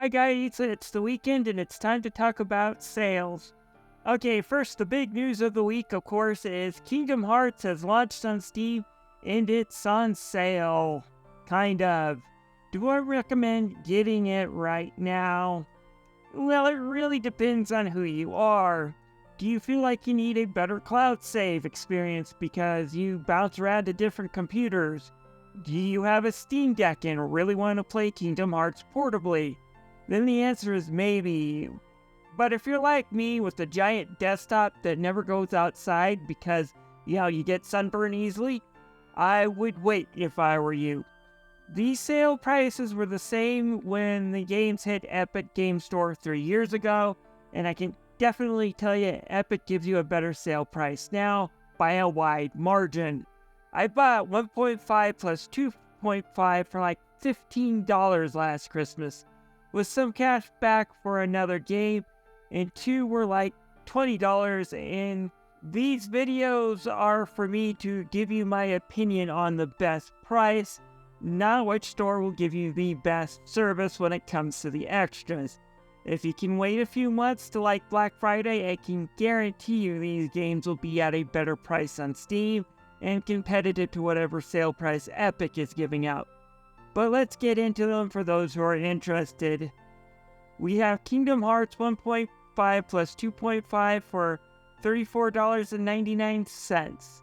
Hi guys, it's the weekend and it's time to talk about sales. Okay, first, the big news of the week, of course, is Kingdom Hearts has launched on Steam and it's on sale. Kind of. Do I recommend getting it right now? Well, it really depends on who you are. Do you feel like you need a better cloud save experience because you bounce around to different computers? Do you have a Steam Deck and really want to play Kingdom Hearts portably? Then the answer is maybe. But if you're like me with a giant desktop that never goes outside because, you get sunburn easily, I would wait if I were you. These sale prices were the same when the games hit Epic Game Store 3 years ago, and I can definitely tell you Epic gives you a better sale price now by a wide margin. I bought 1.5 plus 2.5 for like $15 last Christmas, with some cash back for another game, and 2 were like $20, and these videos are for me to give you my opinion on the best price, not which store will give you the best service when it comes to the extras. If you can wait a few months to like Black Friday, I can guarantee you these games will be at a better price on Steam and competitive to whatever sale price Epic is giving out. But let's get into them for those who are interested. We have Kingdom Hearts 1.5 plus 2.5 for $34.99.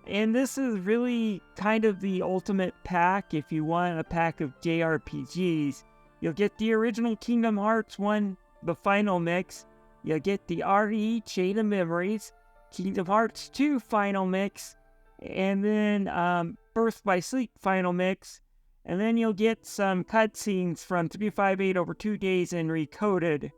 And this is really kind of the ultimate pack if you want a pack of JRPGs. You'll get the original Kingdom Hearts 1, the final mix. You'll get the RE Chain of Memories, Kingdom Hearts 2 final mix, and then Birth by Sleep final mix. And then you'll get some cutscenes from 358 over 2 days and recoded.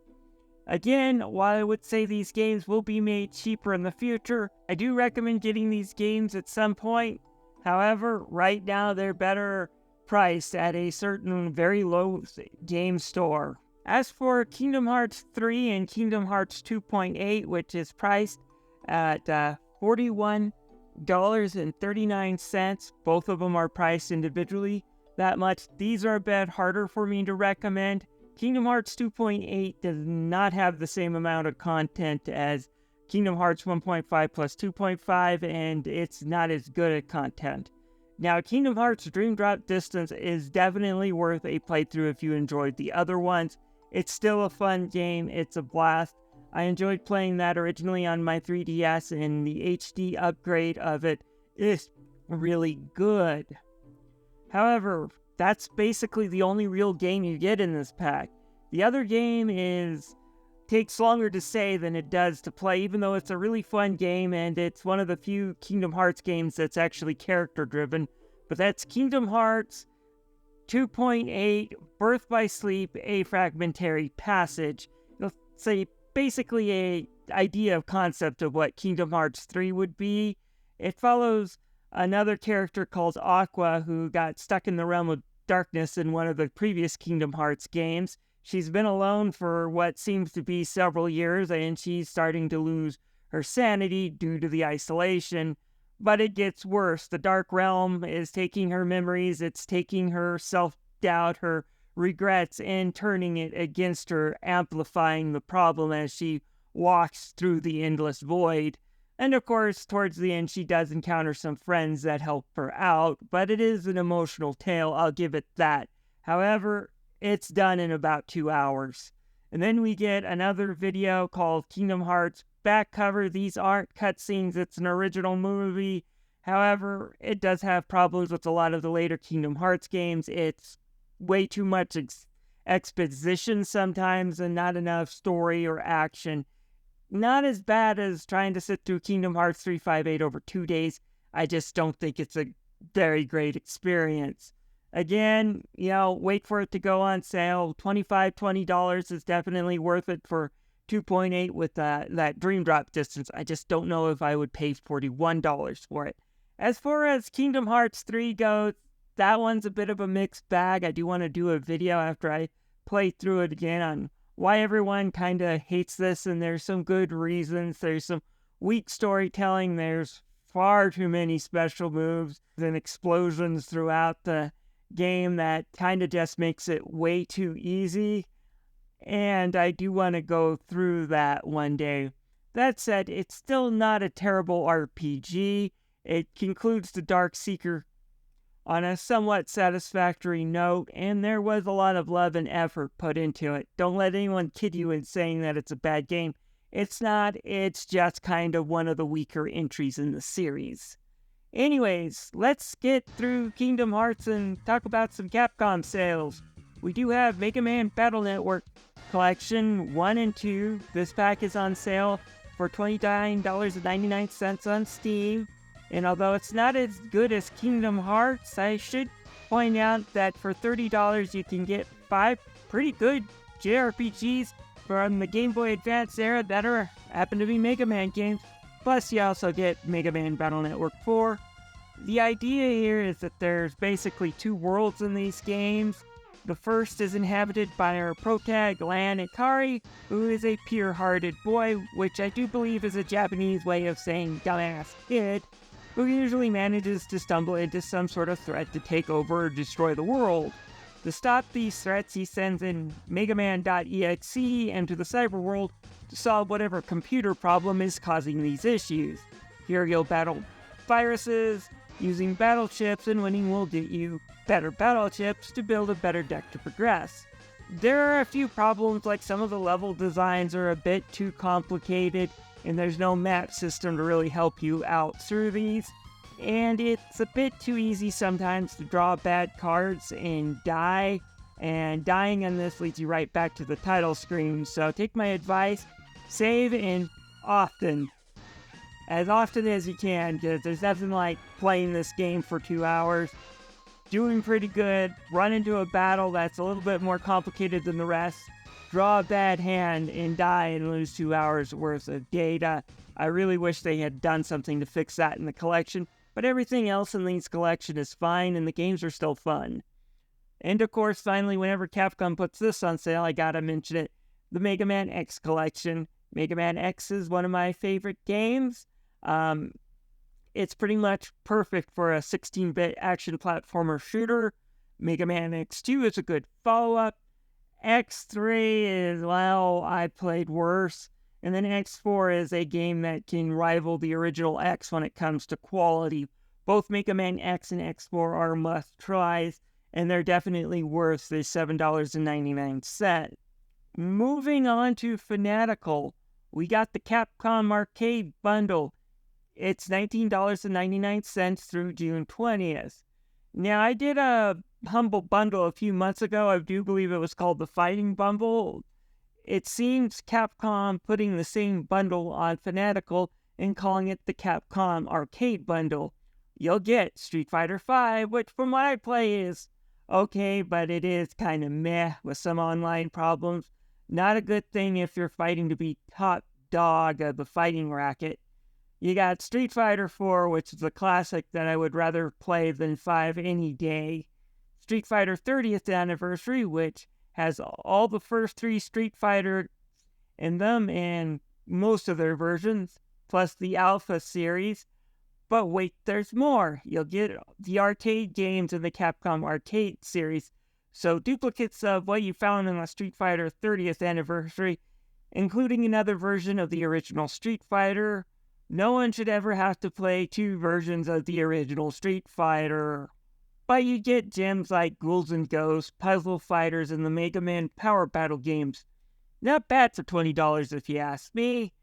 Again, while I would say these games will be made cheaper in the future, I do recommend getting these games at some point. However, right now they're better priced at a certain very low game store. As for Kingdom Hearts 3 and Kingdom Hearts 2.8, which is priced at $41.39, both of them are priced individually that much. These are a bit harder for me to recommend. Kingdom Hearts 2.8 does not have the same amount of content as Kingdom Hearts 1.5 plus 2.5, and it's not as good at content. Now, Kingdom Hearts Dream Drop Distance is definitely worth a playthrough if you enjoyed the other ones. It's still a fun game, it's a blast. I enjoyed playing that originally on my 3DS, and the HD upgrade of it is really good. However, that's basically the only real game you get in this pack. The other game takes longer to say than it does to play, even though it's a really fun game and it's one of the few Kingdom Hearts games that's actually character driven. But that's Kingdom Hearts 2.8 Birth by Sleep, A Fragmentary Passage. It's basically a idea of concept of what Kingdom Hearts 3 would be. It follows another character called Aqua who got stuck in the realm of darkness in one of the previous Kingdom Hearts games. She's been alone for what seems to be several years, and she's starting to lose her sanity due to the isolation. But it gets worse. The Dark Realm is taking her memories, it's taking her self-doubt, her regrets, and turning it against her, amplifying the problem as she walks through the endless void. And of course, towards the end, she does encounter some friends that help her out, but it is an emotional tale, I'll give it that. However, it's done in about 2 hours. And then we get another video called Kingdom Hearts Back Cover. These aren't cutscenes, it's an original movie. However, it does have problems with a lot of the later Kingdom Hearts games. It's way too much exposition sometimes and not enough story or action. Not as bad as trying to sit through Kingdom Hearts 358 over 2 days. I just don't think it's a very great experience. Again, wait for it to go on sale. $20 is definitely worth it for 2.8 with that Dream Drop Distance. I just don't know if I would pay $41 for it. As far as Kingdom Hearts 3 goes, that one's a bit of a mixed bag. I do want to do a video after I play through it again on why everyone kind of hates this, and there's some good reasons. There's some weak storytelling. There's far too many special moves and explosions throughout the game that kind of just makes it way too easy. and I do want to go through that one day. That said, it's still not a terrible RPG. It concludes the Dark Seeker on a somewhat satisfactory note, and there was a lot of love and effort put into it. Don't let anyone kid you in saying that it's a bad game. It's not, it's just kind of one of the weaker entries in the series. Anyways, let's get through Kingdom Hearts and talk about some Capcom sales. We do have Mega Man Battle Network Collection 1 and 2. This pack is on sale for $29.99 on Steam. And although it's not as good as Kingdom Hearts, I should point out that for $30 you can get 5 pretty good JRPGs from the Game Boy Advance era that happen to be Mega Man games. Plus you also get Mega Man Battle Network 4. The idea here is that there's basically 2 worlds in these games. The first is inhabited by our protag, Lan Ikari, who is a pure-hearted boy, which I do believe is a Japanese way of saying dumbass kid, who usually manages to stumble into some sort of threat to take over or destroy the world. To stop these threats, he sends in Megaman.exe into the cyberworld to solve whatever computer problem is causing these issues. Here you'll battle viruses, using battle chips, and winning will get you better battle chips to build a better deck to progress. There are a few problems, like some of the level designs are a bit too complicated, and there's no map system to really help you out through these. And it's a bit too easy sometimes to draw bad cards and die, and dying on this leads you right back to the title screen. So take my advice, save and as often as you can, because there's nothing like playing this game for 2 hours, doing pretty good, run into a battle that's a little bit more complicated than the rest, draw a bad hand and die and lose 2 hours worth of data. I really wish they had done something to fix that in the collection, but everything else in this collection is fine and the games are still fun. And of course, finally, whenever Capcom puts this on sale, I gotta mention it, the Mega Man X collection. Mega Man X is one of my favorite games. It's pretty much perfect for a 16-bit action platformer shooter. Mega Man X2 is a good follow-up. X3 is, well, I played worse. And then X4 is a game that can rival the original X when it comes to quality. Both Mega Man X and X4 are must-tries, and they're definitely worth the $7.99. Moving on to Fanatical, we got the Capcom Arcade Bundle. It's $19.99 through June 20th. Now, I did a Humble Bundle a few months ago. I do believe it was called the Fighting Bundle. It seems Capcom putting the same bundle on Fanatical and calling it the Capcom Arcade Bundle. You'll get Street Fighter V, which from what I play is okay, but it is kind of meh with some online problems. Not a good thing if you're fighting to be top dog of the fighting racket. You got Street Fighter 4, which is a classic that I would rather play than 5 any day. Street Fighter 30th Anniversary, which has all the first 3 Street Fighter in them and most of their versions, plus the Alpha series. But wait, there's more. You'll get the arcade games in the Capcom Arcade series, so duplicates of what you found in the Street Fighter 30th Anniversary, including another version of the original Street Fighter. No one should ever have to play 2 versions of the original Street Fighter. But you get gems like Ghouls and Ghosts, Puzzle Fighters, and the Mega Man Power Battle games. Not bad for $20 if you ask me.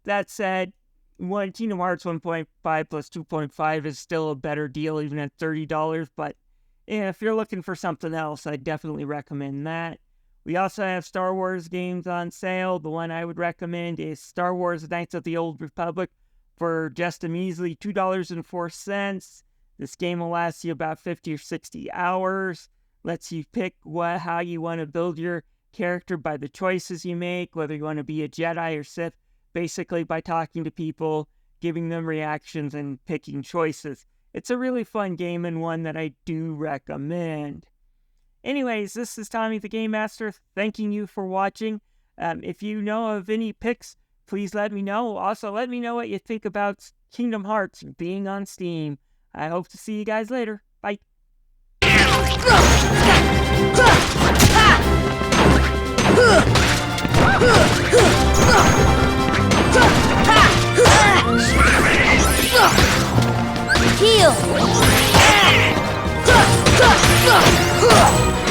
That said, Kingdom Hearts 1.5 plus 2.5 is still a better deal even at $30, but if you're looking for something else, I definitely recommend that. We also have Star Wars games on sale. The one I would recommend is Star Wars Knights of the Old Republic for just a measly $2.04. This game will last you about 50 or 60 hours. Lets you pick how you want to build your character by the choices you make, whether you want to be a Jedi or Sith, basically by talking to people, giving them reactions, and picking choices. It's a really fun game and one that I do recommend. Anyways, this is Tommy the Game Master, thanking you for watching. If you know of any picks, please let me know. Also, let me know what you think about Kingdom Hearts being on Steam. I hope to see you guys later. Bye. Huh!